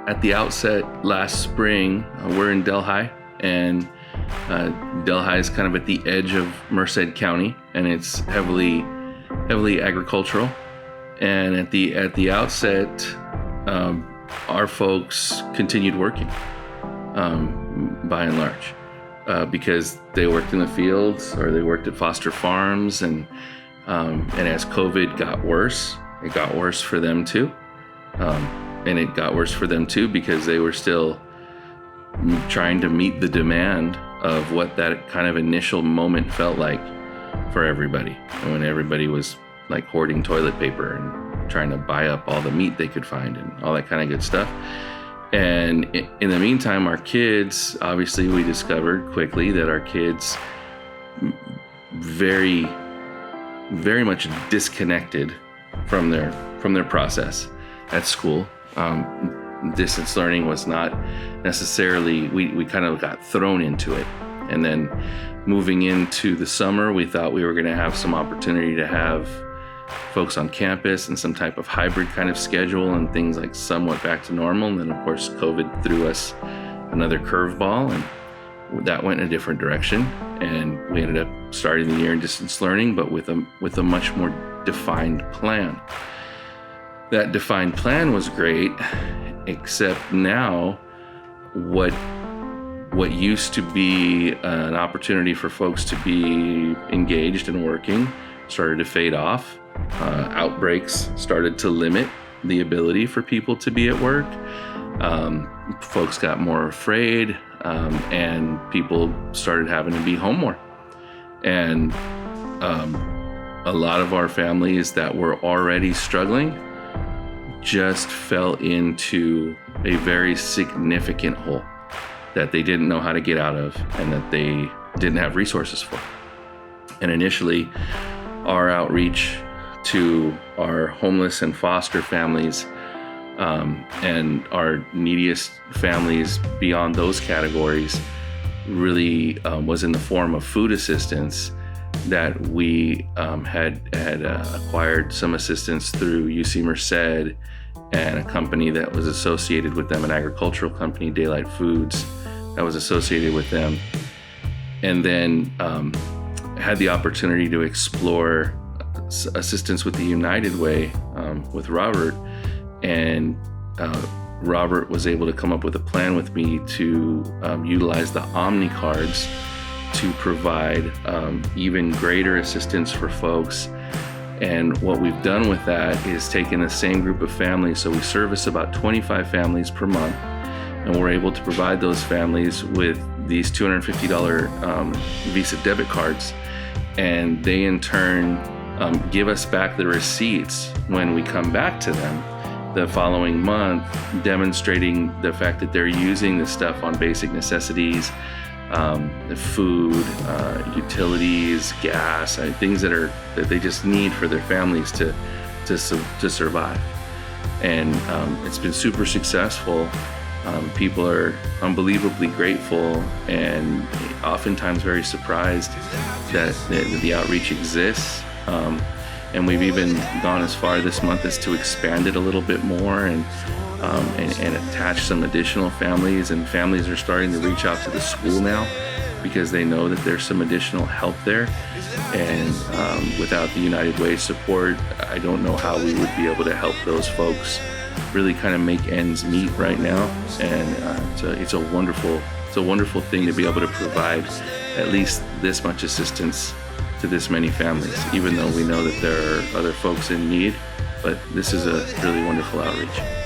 at the outset last spring, we're in Delhi, and Delhi is kind of at the edge of Merced County, and it's heavily agricultural. And at the outset, our folks continued working, by and large, because they worked in the fields or they worked at foster farms, and as COVID got worse, it got worse for them too. And it got worse for them too because they were still trying to meet the demand of what that kind of initial moment felt like for everybody. And when everybody was like hoarding toilet paper and trying to buy up all the meat they could find and all that kind of good stuff. And in the meantime, our kids, obviously we discovered quickly that our kids very, very much disconnected from their process at school. Distance learning was not necessarily, we kind of got thrown into it. And then moving into the summer, we thought we were going to have some opportunity to have folks on campus and some type of hybrid kind of schedule and things like somewhat back to normal. And then of course, COVID threw us another curveball, and that went in a different direction. And we ended up starting the year in distance learning, but with a much more defined plan. That defined plan was great, except now what used to be an opportunity for folks to be engaged and working started to fade off. Outbreaks started to limit the ability for people to be at work. Folks got more afraid, and people started having to be home more. And a lot of our families that were already struggling just fell into a very significant hole that they didn't know how to get out of and that they didn't have resources for. And initially, our outreach to our homeless and foster families, and our neediest families beyond those categories really was in the form of food assistance that we had acquired some assistance through UC Merced and a company that was associated with them, an agricultural company, Daylight Foods, that was associated with them. And then had the opportunity to explore assistance with the United Way with Robert. And Robert was able to come up with a plan with me to utilize the Omni cards to provide even greater assistance for folks. And what we've done with that is taken the same group of families. So we service about 25 families per month, and we're able to provide those families with these $250 Visa debit cards. And they in turn give us back the receipts when we come back to them the following month, demonstrating the fact that they're using this stuff on basic necessities, food, utilities, gas, things that they just need for their families to survive. And it's been super successful. People are unbelievably grateful and oftentimes very surprised that the outreach exists. And we've even gone as far this month as to expand it a little bit more and attach some additional families. And families are starting to reach out to the school now because they know that there's some additional help there. And without the United Way support, I don't know how we would be able to help those folks really kind of make ends meet right now. And it's a wonderful thing to be able to provide at least this much assistance to this many families, even though we know that there are other folks in need. But this is a really wonderful outreach.